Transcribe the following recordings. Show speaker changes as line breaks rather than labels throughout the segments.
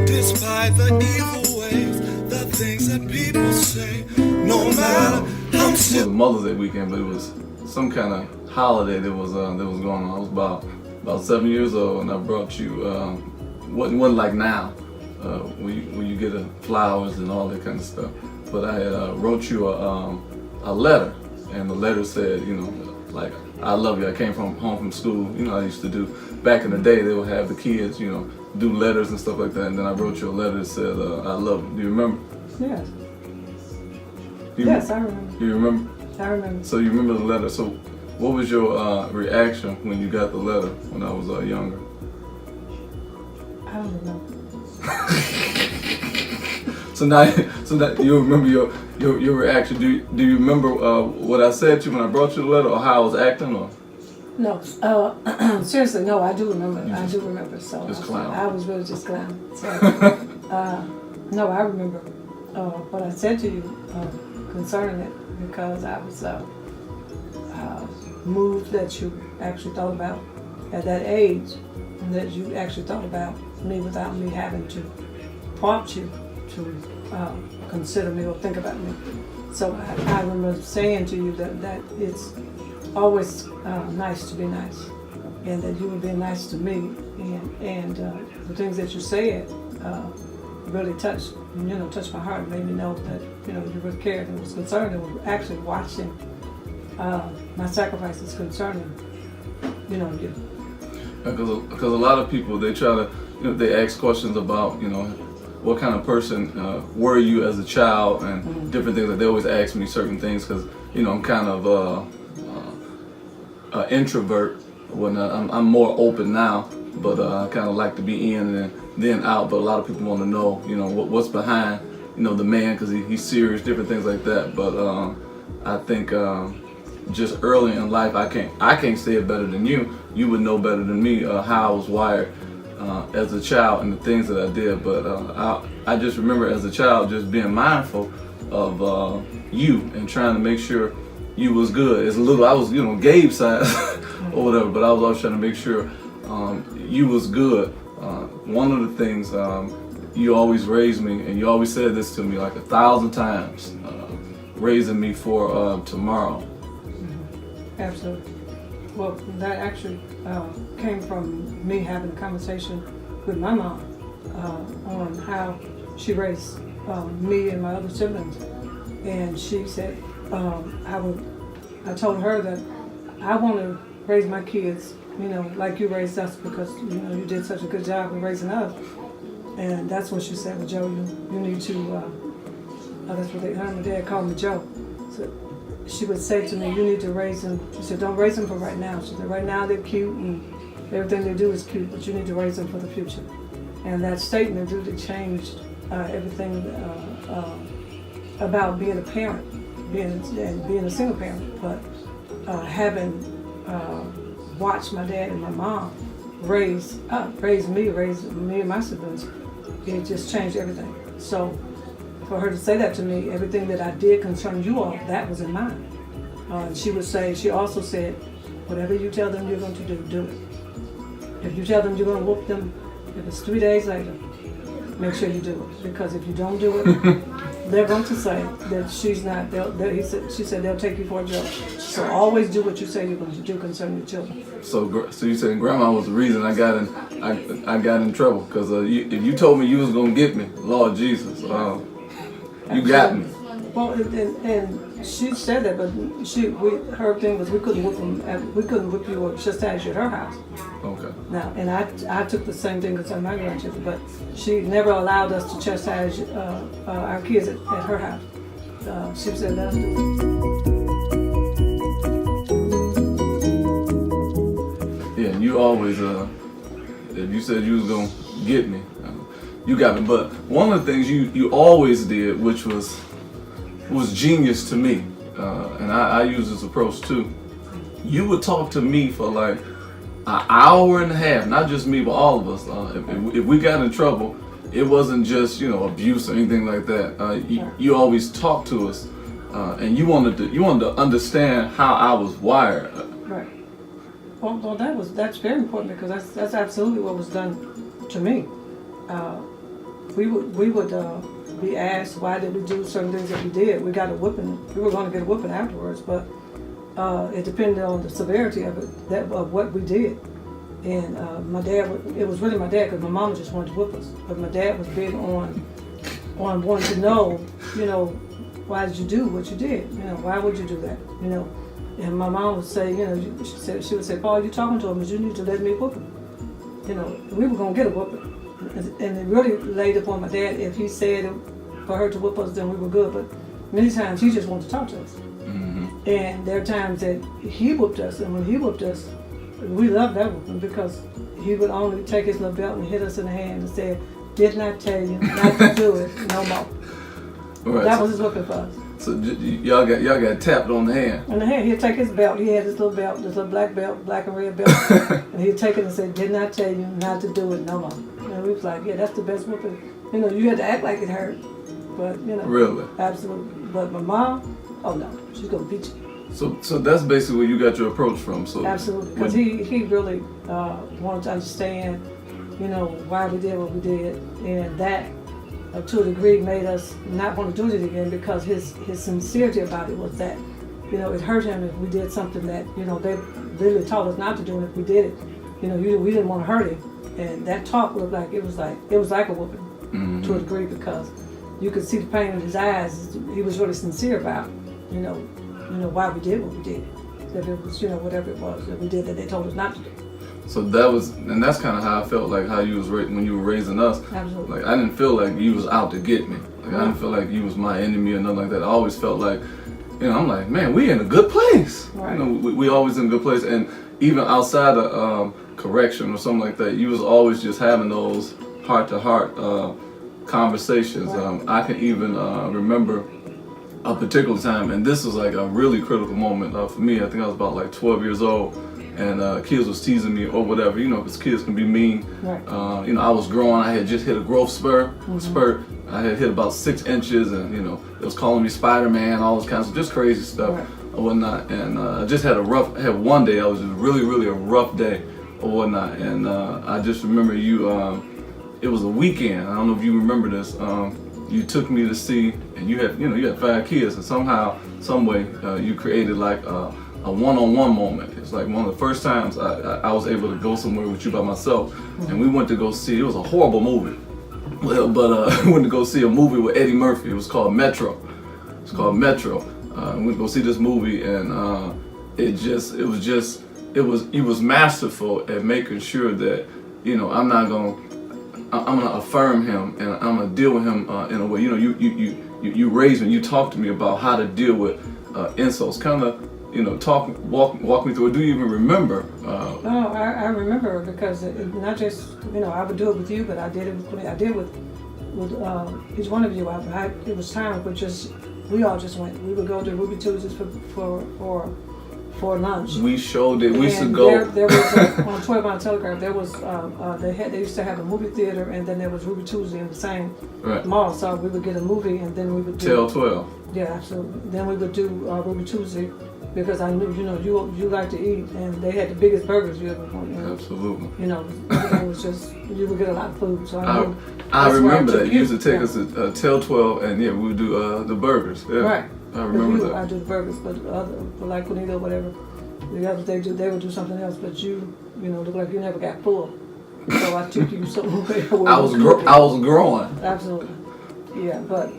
Despite the evil ways, the things that people say, no matter how
It was Mother's Day weekend, but it was some kind of holiday that was going on. I was about 7 years old, and I brought you wasn't like now when you get flowers and all that kind of stuff. But I had wrote you a letter, and the letter said, like, I love you. I came home from school. I used to do back in the day. They would have the kids, do letters and stuff like that. And then I wrote you a letter that said, I love you. Do you remember?
Yes. Yes, I remember.
You remember?
I remember.
So you remember the letter. So what was your reaction when you got the letter when I was younger?
I don't remember.
So now you remember your reaction. Do you remember what I said to you when I brought you the letter, or how I was acting, or?
No, seriously, no, I do remember. I do remember. So
just clown.
I was really just clowning. So, no, I remember what I said to you concerning it, because I was moved that you actually thought about at that age, and that you actually thought about me without me having to prompt you to consider me or think about me. So I remember saying to you that it's always nice to be nice, and that you were being nice to me, and the things that you said really touched my heart, and made me know that you really cared and was concerned and were actually watching my sacrifices concerning you.
Because a lot of people, they try to they ask questions about what kind of person were you as a child, and different things. Like, they always ask me certain things because I'm kind of an introvert. When I'm more open now, but I kind of like to be in and then out. But a lot of people want to know what's behind the man, because he's serious, different things like that. But I think just early in life, I can't say it better than you. You would know better than me how I was wired as a child and the things that I did. But I just remember as a child just being mindful of you and trying to make sure you was good. As a little, I was Gabe's size or whatever, but I was always trying to make sure you was good. One of the things you always raised me, and you always said this to me like 1,000 times, raising me for tomorrow.
Absolutely. Well, that actually came from me having a conversation with my mom on how she raised me and my other siblings. And she said, I told her that I want to raise my kids, like you raised us, because, you did such a good job of raising us. And that's when she said, well, Joe, you need to, that's what her and my dad called me Joe. So she would say to me, you need to raise them. She said, don't raise them for right now. She said, right now they're cute and everything they do is cute, but you need to raise them for the future. And that statement really changed everything about being a parent, being a single parent, but having watched my dad and my mom raise me and my siblings, it just changed everything. So for her to say that to me, everything that I did concerning you all, that was in mind. She also said, whatever you tell them you're going to do, do it. If you tell them you're going to whoop them, if it's 3 days later, make sure you do it. Because if you don't do it, they're going to say that she's not, she said they'll take you for a joke. So always do what you say you're going to do concerning your children. So
you saying Grandma was the reason I got in trouble, because if you told me you was going to get me, Lord Jesus, you got me.
Well, and she said that, but her thing was we couldn't whip you or chastise you at her house.
Okay.
Now, and I took the same thing concerning my grandchildren, but she never allowed us to chastise our kids at her house. She said, let us do it.
Yeah, you always, if you said you was gonna get me, you got me. But one of the things you always did, which was genius to me, and I use this approach too. You would talk to me for like an hour and a half, not just me, but all of us. If we got in trouble, it wasn't just abuse or anything like that. You always talked to us, and you wanted to understand how I was wired.
Right. Well, that's very important because that's absolutely what was done to me. Uh, we would be asked why did we do certain things that we did. We got a whooping. We were going to get a whooping afterwards, but it depended on the severity of it, of what we did. And my dad, it was really my dad because my mom just wanted to whoop us. But my dad was big on wanting to know, why did you do what you did? Why would you do that? And my mom would say, she would say, Paul, you talking to him, but you need to let me whoop him. We were going to get a whooping. And it really laid upon my dad. If he said for her to whoop us, then we were good. But many times he just wanted to talk to us.
Mm-hmm.
And there are times that he whooped us, and when he whooped us, we loved that whooping because he would only take his little belt and hit us in the hand and say, did not tell you not to do it no more.
Right,
That was his whooping for us.
So y'all got tapped on the hand.
On the hand, he'd take his belt. He had this little belt, this little black belt, black and red belt. And he'd take it and say, did not tell you not to do it no more. And we was like, yeah, that's the best whooping. You had to act like it hurt. But,
Really?
Absolutely. But my mom, oh no, she's going to beat you.
So that's basically where you got your approach from. So
Absolutely. Because he really wanted to understand, why we did what we did. And that, to a degree, made us not want to do it again because his sincerity about it was that, it hurt him if we did something that, they literally taught us not to do. And if we did it, we didn't want to hurt him. And that talk looked like it was like a whooping
mm-hmm.
to a degree because you could see the pain in his eyes. He was really sincere about, why we did what we did. That it was, whatever it was that we did that they told us not to do.
So that's kind of how I felt like how you was when you were raising us.
Absolutely.
Like I didn't feel like you was out to get me. Like I didn't feel like you was my enemy or nothing like that. I always felt like, I'm like, man, we in a good place.
Right.
We always in a good place. And even outside of correction or something like that, you was always just having those heart-to-heart conversations.
Right.
I can even remember a particular time, and this was like a really critical moment for me. I think I was about like 12 years old, and kids was teasing me or whatever, because kids can be mean.
Right.
I was growing. I had just hit a growth spurt. I had hit about 6 inches, and it was calling me Spider-Man, all this kinds of just crazy stuff.
Right.
Or whatnot. And I just had one day. I was just really, really a rough day or whatnot. And I just remember you. It was a weekend. I don't know if you remember this. You took me to see, and you had 5 kids, and somehow, some way, you created like a one-on-one moment. It's like one of the first times I was able to go somewhere with you by myself, and we went to go see. It was a horrible movie, but we went to go see a movie with Eddie Murphy. It was called Metro. We went to go see this movie, and he was masterful at making sure that I'm gonna affirm him, and I'm gonna deal with him in a way. You raised me. You talked to me about how to deal with insults. Kind of, walk me through it. Do you even remember?
No, I remember because not just I would do it with you, but I did it with each one of you. It was time we all just went. We would go to Ruby Tuesdays for lunch.
We showed it. We used to go.
There was on 12 Mile Telegraph. There was they used to have a movie theater, and then there was Ruby Tuesday in the same mall. So we would get a movie, and then we would do
Tell 12.
Yeah, absolutely. Then we would do Ruby Tuesday because I knew you like to eat, and they had the biggest burgers you ever wanted.
Absolutely.
Everything was just you would get a lot of food. So
I remember that. You used to take us to Tell 12, and we would do the burgers. Yeah.
Right.
I remember that.
I do the burgers, but like Juanita or whatever, the others they would do something else. But you look like you never got full. So I took you somewhere.
I was growing.
Absolutely. Yeah, but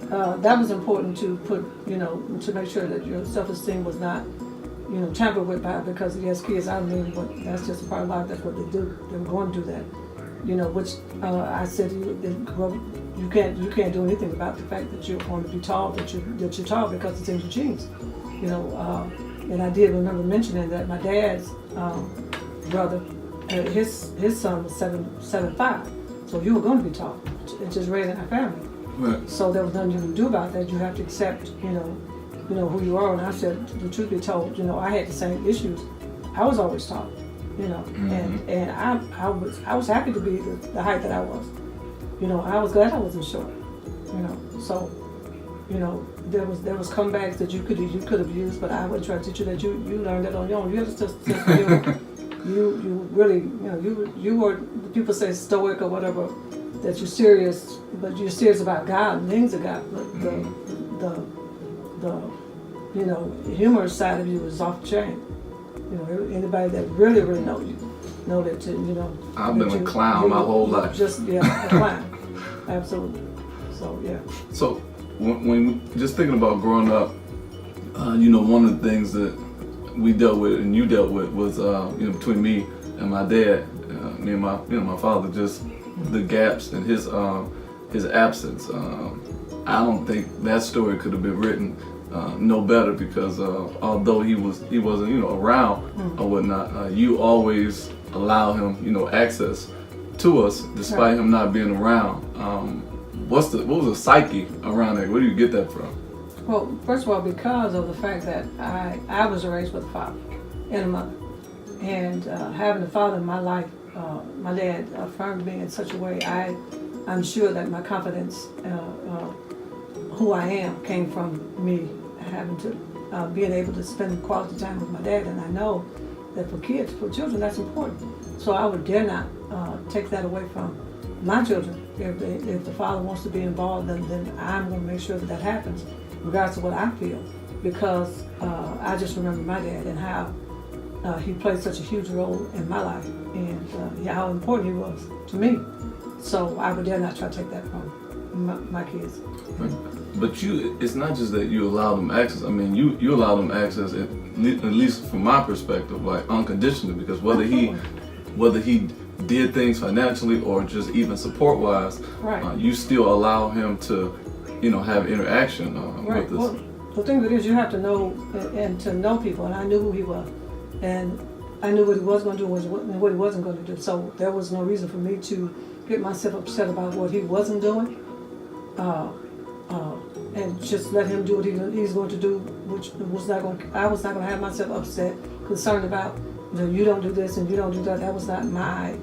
that was important to put, to make sure that your self-esteem was not, tampered with by because yes, kids are mean, but that's just a part of life. That's what they do. They were going to do that. Which I said to you, you can't do anything about the fact that you're going to be tall, that you're tall because it's in your genes. And I did remember mentioning that my dad's brother, his son was 7'5", so you were going to be tall. It's just raised in our family.
Right.
So there was nothing you can do about that. You have to accept, who you are. And I said, the truth be told, I had the same issues. I was always tall,
Mm-hmm.
and I was happy to be the height that I was. I was glad I wasn't short. So, there was comebacks that you could have used, but I would try to teach you that you learned that on your own. You have to just you really, you were, people say stoic or whatever, that you're serious, but you're serious about God and things of God. But the humorous side of you is off the chain. Anybody that really knows you know that
I've been a clown my whole life.
Just a clown, absolutely. So yeah.
So when just thinking about growing up, one of the things that we dealt with and you dealt with was between me and my dad, me and my father, just the gaps in his absence. I don't think that story could have been written no better, because although he wasn't around or whatnot, you always allow him access to us despite him not being around. What was the psyche around that? Where do you get that from?
Well, first of all, because of the fact that I was raised with a father and a mother, and having a father in my life, my dad affirmed me in such a way. I'm sure that my confidence, who I am, came from me having to being able to spend quality time with my dad, and I know that for children, that's important. So I would dare not take that away from my children. If the father wants to be involved, then I'm going to make sure that happens, regardless of what I feel, because I just remember my dad and how he played such a huge role in my life, and how important he was to me. So I would dare not try to take that from my kids.
But it's not just that you allow them access. I mean, you allow them access, at least from my perspective, like unconditionally, because whether he did things financially or just even support wise, you still allow him to, have interaction with us.
Well, the thing that is, you have to know and to know people, and I knew who he was, and I knew what he was going to do and what he wasn't going to do. So there was no reason for me to get myself upset about what he wasn't doing, and just let him do what he's going to do, which was not going. I was not going to have myself upset, concerned about, you don't do this and you don't do that. That was not my,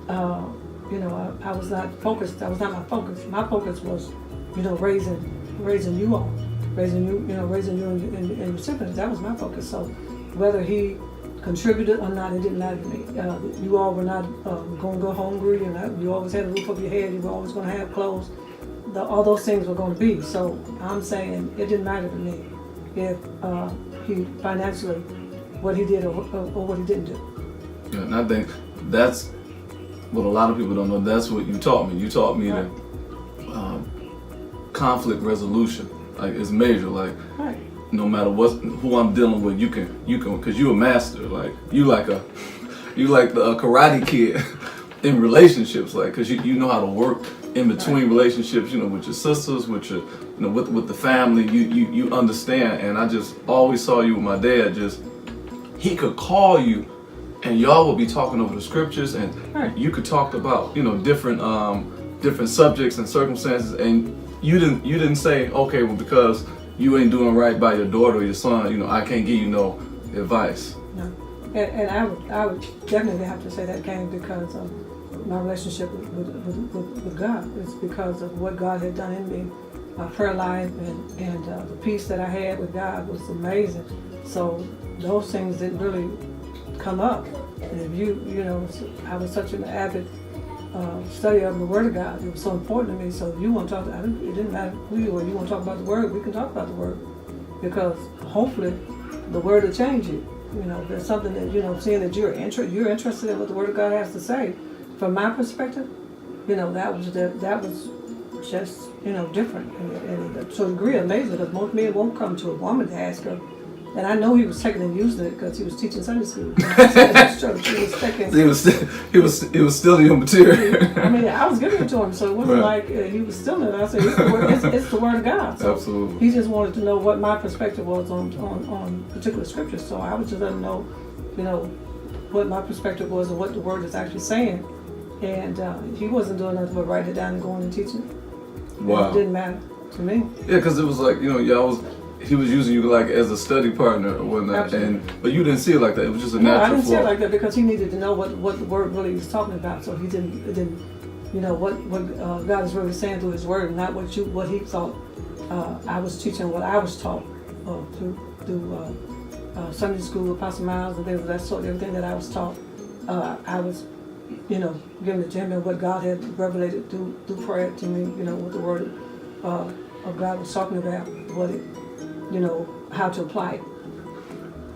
I was not focused. That was not my focus. My focus was, raising you all, raising you and your siblings. That was my focus. So whether he contributed or not, it didn't matter to me. You all were not going to go hungry. You always had a roof over your head. You were always going to have clothes. All those things were going to be. So I'm saying it didn't matter to me if he financially, what he did or what he didn't do.
Yeah, and I think that's what a lot of people don't know. That's what you taught me. You taught me that conflict resolution, like, is major. Like, no matter who I'm dealing with, you can, because you're a master. Like, you like the Karate Kid in relationships, like, because you know how to work in between relationships, with your sisters, with your, with the family. You understand. And I just always saw you with my dad. Just, he could call you, and y'all would be talking over the scriptures, and you could talk about different subjects and circumstances, and you didn't say, okay, well, because you ain't doing right by your daughter or your son, I can't give you no advice.
No, and I would definitely have to say that came because of my relationship with God. It's because of what God had done in me, my prayer life, and the peace that I had with God was amazing. So those things didn't really come up. And if I was such an avid study of the Word of God. It was so important to me. So if you want to talk, it didn't matter who you were. You want to talk about the Word, we can talk about the Word, because hopefully the Word will change you. If there's something that seeing that you're interested in what the Word of God has to say. From my perspective, that was just different, and to a degree amazing, because most men won't come to a woman to ask her. And I know he was taking and using it because he was teaching Sunday school.
He was stealing your material.
I mean, I was giving it to him, so it wasn't like he was stealing it. I said, it's the word of God. So
absolutely.
He just wanted to know what my perspective was on particular scriptures. So I was just letting him know, what my perspective was and what the word is actually saying. And he wasn't doing nothing but writing it down and going and teaching it.
Wow.
And it didn't matter to me.
Yeah, because it was like, he was using you like as a study partner or whatnot, but you didn't see it like that. It was just a natural
I didn't
flow.
see it like that because he needed to know what the word really was talking about. So he didn't what God is really saying through His word, not what he thought. I was teaching what I was taught through Sunday school, Apostle Miles, and things of that sort. Everything that I was taught, I was, given it to him and what God had revelated through prayer to me. What the Word of God was talking about, what it, how to apply it.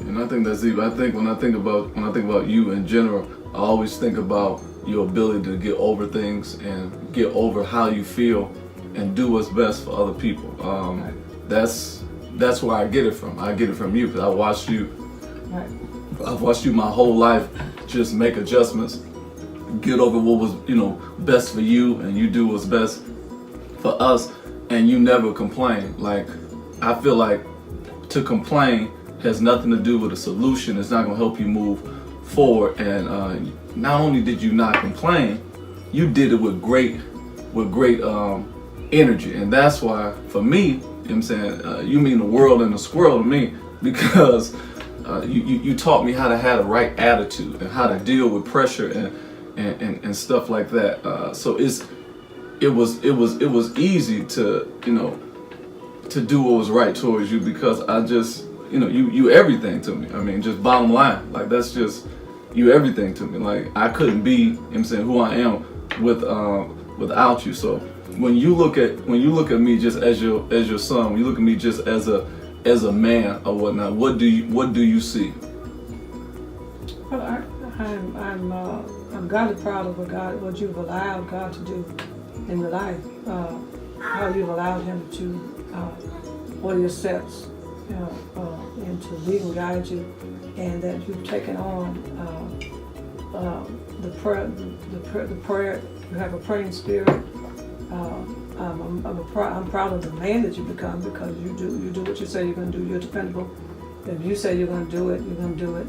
And I think that's deep. I think when I think about you in general, I always think about your ability to get over things and get over how you feel and do what's best for other people.
Right.
That's where I get it from. I get it from you because I watched you.
Right.
I've watched you my whole life just make adjustments, get over what was best for you, and you do what's best for us, and you never complain. Like, I feel like to complain has nothing to do with a solution. It's not going to help you move forward. And not only did you not complain, you did it with great energy. And that's why, for me, I'm saying, you mean the world and the squirrel to me, because you taught me how to have the right attitude and how to deal with pressure and stuff like that. So it was easy to to do what was right towards you, because I just you everything to me. I mean, just bottom line, like, that's just you everything to me. Like, I couldn't be, who I am without you. So when you look at me just as your son, when you look at me just as a man or whatnot, what do you see?
Well, I'm godly proud of what you've allowed God to do in your life. How you've allowed Him to order your steps, and to lead and guide you, and that you've taken on the prayer. You have a praying spirit. I'm proud of the man that you become, because you do what you say you're going to do. You're dependable. If you say you're going to do it, you're going to do it.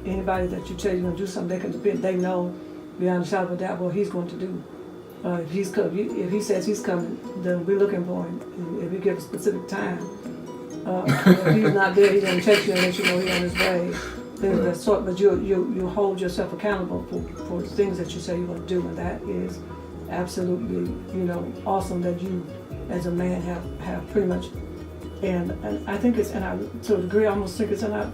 Anybody that you tell you're going to do something, they can depend. They know beyond a shadow of a doubt what he's going to do. If he says he's coming, then we're looking for him. If you give a specific time, if he's not there, he's going to text you and let you know he's on his way. Things of that sort. But you hold yourself accountable for things that you say you're going to do, and that is absolutely awesome that you as a man have pretty much. And I think it's, to a degree, I almost think it's in our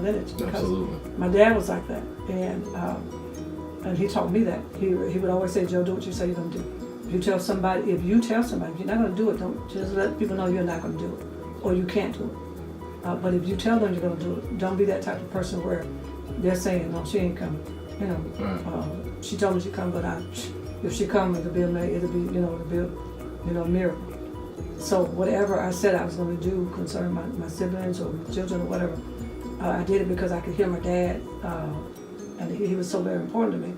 lineage, because
Absolutely.
my dad was like that, and he taught me that. He would always say, "Joe, do what you say you're going to do. If you tell somebody, if you're not going to do it, don't just let people know you're not going to do it, or you can't do it. But if you tell them you're going to do it, don't be that type of person where they're saying, no, she ain't coming. She told me she'd come, but if she comes, it'll be a miracle." So whatever I said I was going to do concerning my siblings or my children or whatever, I did it because I could hear my dad, and he was so very important to me,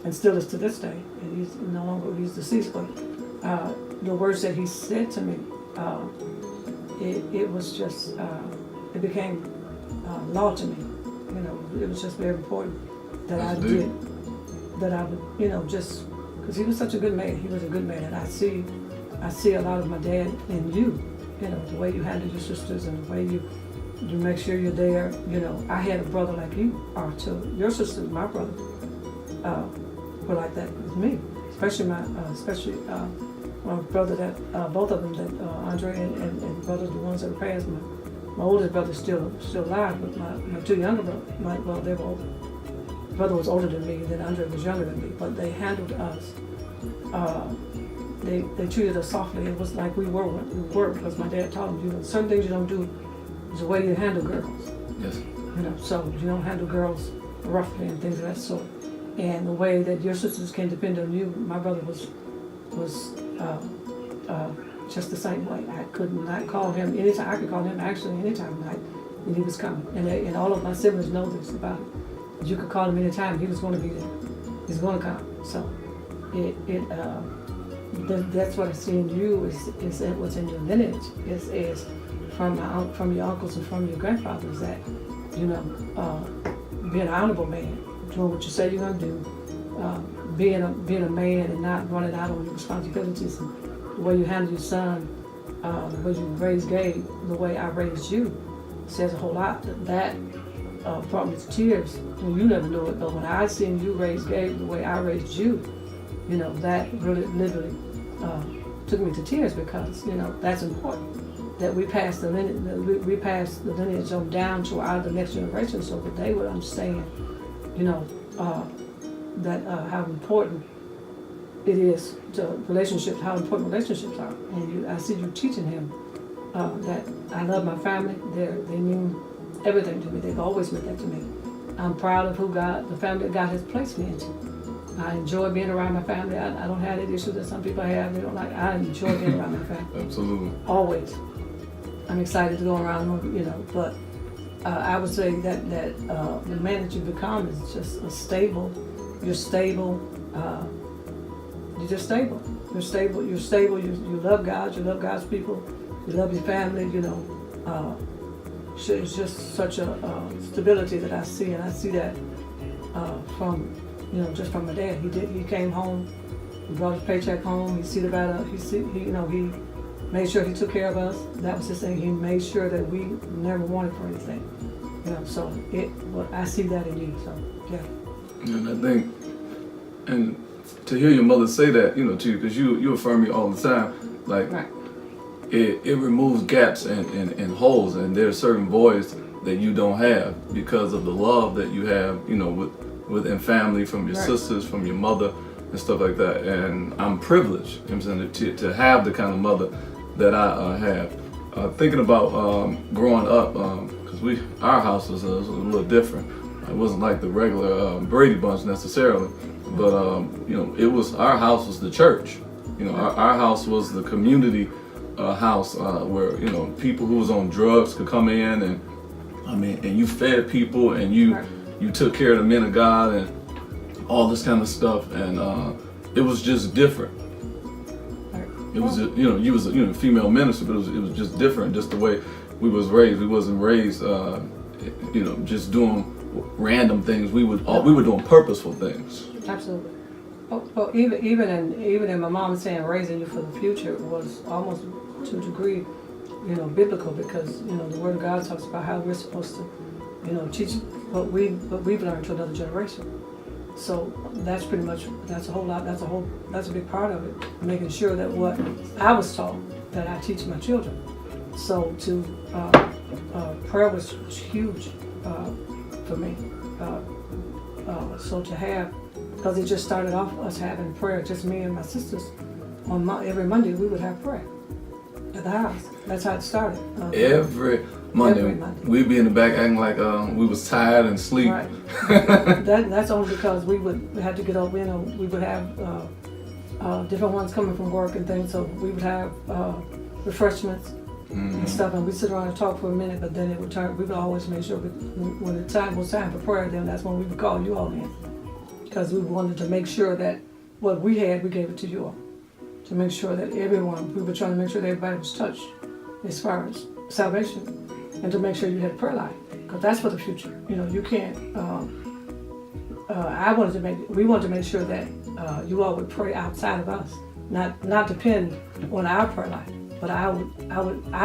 and still is to this day. And he's no longer, he's deceased, but the words that he said to me, it was just, it became law to me. It was just very important that I did, that I would, just, because he was such a good man. He was a good man, and I see a lot of my dad in you, the way you handle your sisters and the way you make sure you're there. I had a brother like you are too. Your sisters, my brother, were like that with me, especially my brother that, both of them, that Andre and brothers, the ones that were passed. My oldest brother's still alive, but my two younger brothers, they were older. My brother was older than me, then Andre was younger than me, but they handled us. They treated us softly. It was like we were because my dad taught them, certain things you don't do is the way you handle girls.
Yes.
So you don't handle girls roughly and things of that sort. And the way that your sisters can depend on you, my brother was just the same way. I could not call him anytime. I could call him actually anytime of night when he was coming. And all of my siblings know this about it. You could call him anytime. He was going to be there. He's going to come. So that's what I see in you is what's in your lineage is from your uncles and from your grandfathers, that be an honorable man, doing what you say you're going to do, being a man and not running out on your responsibilities, and the way you handle your son, the way you raised Gabe, the way I raised you, says a whole lot. That brought me to tears. Well, you never knew it, but when I seen you raise Gabe the way I raised you, that really literally took me to tears, because that's important. that we pass the lineage, we pass the lineage on down to the next generation, so that they would understand, you know, that how important it is to relationships, how important relationships are. And I see you teaching him that I love my family. They mean everything to me. They've always meant that to me. I'm proud of the family that God has placed me into. I enjoy being around my family. I don't have the issues that some people have. They don't like. I enjoy being around my family.
Absolutely.
Always. I'm excited to go around, you know. But I would say that the man that you become is just a stable. You're stable. You're just stable. You're stable. You're stable. You love God. You love God's people. You love your family. You know. It's just such a stability that I see, and I see that from, you know, just from my dad. He came home, he brought his paycheck home. He see about us. He made sure he took care of us. That was his thing. He made sure that we never wanted for anything. You know, so I see that in you. So yeah.
And I think, and to hear your mother say that, you know, to you, because you affirm me all the time, like.
Right.
It removes gaps and holes, and there are certain voids that you don't have because of the love that you have, you know, within family, from your
right.
sisters, from your mother, and stuff like that. And I'm privileged, you know what I'm saying, to have the kind of mother that I have. Thinking about growing up, because our house was a little different. It wasn't like the regular Brady Bunch necessarily, but you know, our house was the church. You know, our house was the community house where, you know, people who was on drugs could come in, and and you fed people, and you took care of the men of God and all this kind of stuff, and it was just different. It was, you know, you was a female minister, but it was just different, just the way we was raised. We wasn't raised, you know, just doing random things. We were doing purposeful things.
Absolutely. Well, even in my mom saying raising you for the future was almost to a degree, you know, biblical, because, you know, the Word of God talks about how we're supposed to, you know, teach what we've learned to another generation. So that's pretty much, that's a big part of it, making sure that what I was taught, that I teach my children. So prayer was huge for me. So to have, because it just started off us having prayer, just me and my sisters. Every Monday we would have prayer at the house. That's how it started.
Every Monday, we'd be in the back acting like we was tired and sleep.
Right. That's only because we had to get up. You know, we would have different ones coming from work and things, so we would have refreshments and stuff, and we'd sit around and talk for a minute. But then it would turn. We would always make sure when the time was time for prayer, then that's when we would call you all in, because we wanted to make sure that what we had, we gave it to you all, to make sure that everyone. We were trying to make sure that everybody was touched as far as salvation, and to make sure you had a prayer life, because that's for the future. You know, you can't. We wanted to make sure that you all would pray outside of us, not depend on our prayer life. But I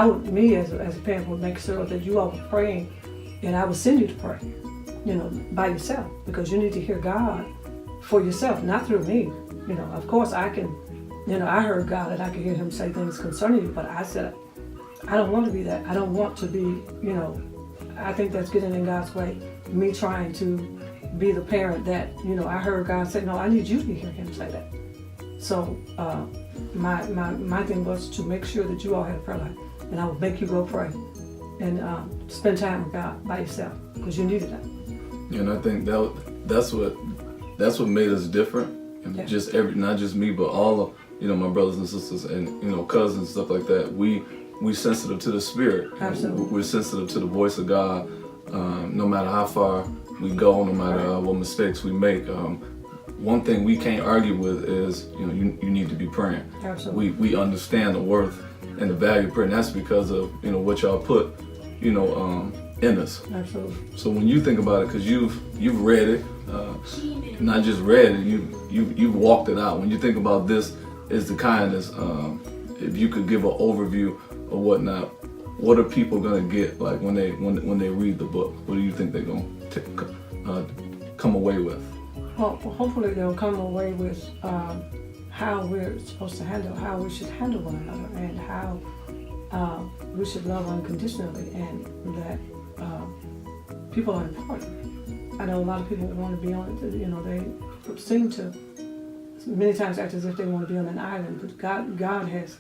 would, me as a parent would make sure that you all were praying, and I would send you to pray, you know, by yourself, because you need to hear God for yourself, not through me. You know, of course I can, you know, I heard God and I could hear Him say things concerning you, but I said, I don't want to be that. I don't want to be, you know, I think that's getting in God's way. Me trying to be the parent that, you know, I heard God say, no, I need you to hear Him say that. So my thing was to make sure that you all had a prayer life, and I would make you go pray and spend time with God by yourself, because you needed that.
And I think that's what made us different, and just not just me, but all of, you know, my brothers and sisters and, you know, cousins and stuff like that. We sensitive to the Spirit.
Absolutely.
We're sensitive to the voice of God, no matter how far we go, no matter what mistakes we make. One thing we can't argue with is, you know, you need to be praying.
Absolutely.
We understand the worth and the value of prayer, and that's because of, you know, what y'all put, you know, in us.
Absolutely.
So when you think about it, because you've read it, not just read it, you've walked it out. When you think about this is the kindness, if you could give an overview or whatnot, what are people gonna get, like when they read the book? What do you think they're gonna come away with?
Well, hopefully they'll come away with how we're supposed to handle, how we should handle one another, and how we should love unconditionally, and that people are important. I know a lot of people want to be on, they seem to many times act as if they want to be on an island, but God has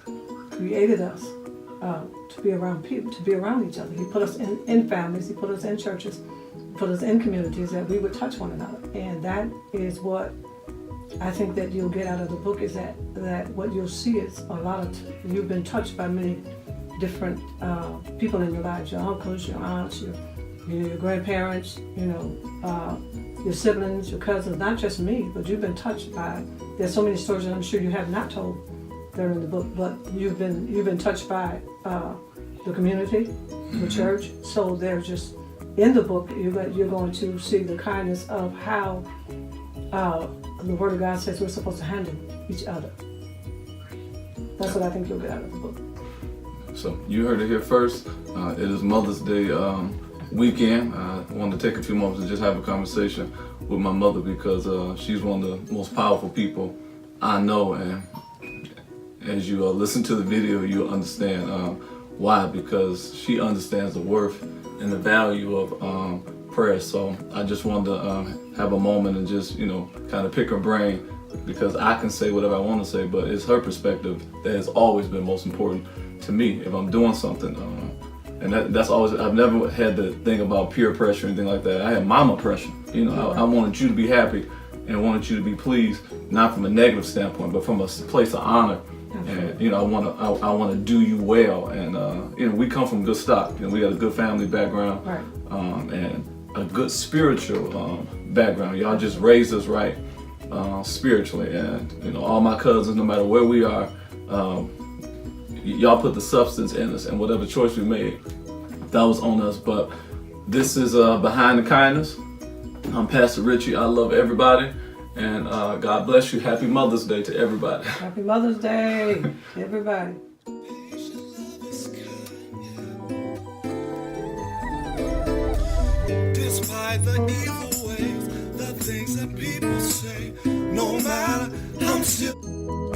created us to be around people, to be around each other. He put us in families, He put us in churches, put us in communities that we would touch one another. And that is what I think that you'll get out of the book, is that what you'll see is a lot of, you've been touched by many different people in your lives, your uncles, your aunts, your grandparents, your siblings, your cousins, not just me, but you've been touched by, there's so many stories that I'm sure you have not told that are in the book, but you've been touched by the community, the church. So they're just, in the book, you're going to see the kindness of how the Word of God says we're supposed to handle each other. That's what I think you'll get out of the book.
So you heard it here first. It is Mother's Day weekend. I wanted to take a few moments to just have a conversation with my mother, because she's one of the most powerful people I know, and as you listen to the video, you'll understand why, because she understands the worth and the value of prayer. So I just wanted to have a moment and just, kind of pick her brain, because I can say whatever I want to say, but it's her perspective that has always been most important to me if I'm doing something. And that's always, I've never had the thing about peer pressure or anything like that. I had mama pressure. I wanted you to be happy and wanted you to be pleased, not from a negative standpoint, but from a place of honor. And I want to do you well. And we come from good stock. We got a good family background,
Right.
And a good spiritual background. Y'all just raised us right spiritually. And all my cousins, no matter where we are, y'all put the substance in us, and whatever choice we made, that was on us. But this is Behind the Kindness. I'm Pastor Richie. I love everybody, and God bless you. Happy Mother's Day to everybody.
Happy Mother's Day, everybody.
Despite the evil ways, the things that people say, no matter, I'm still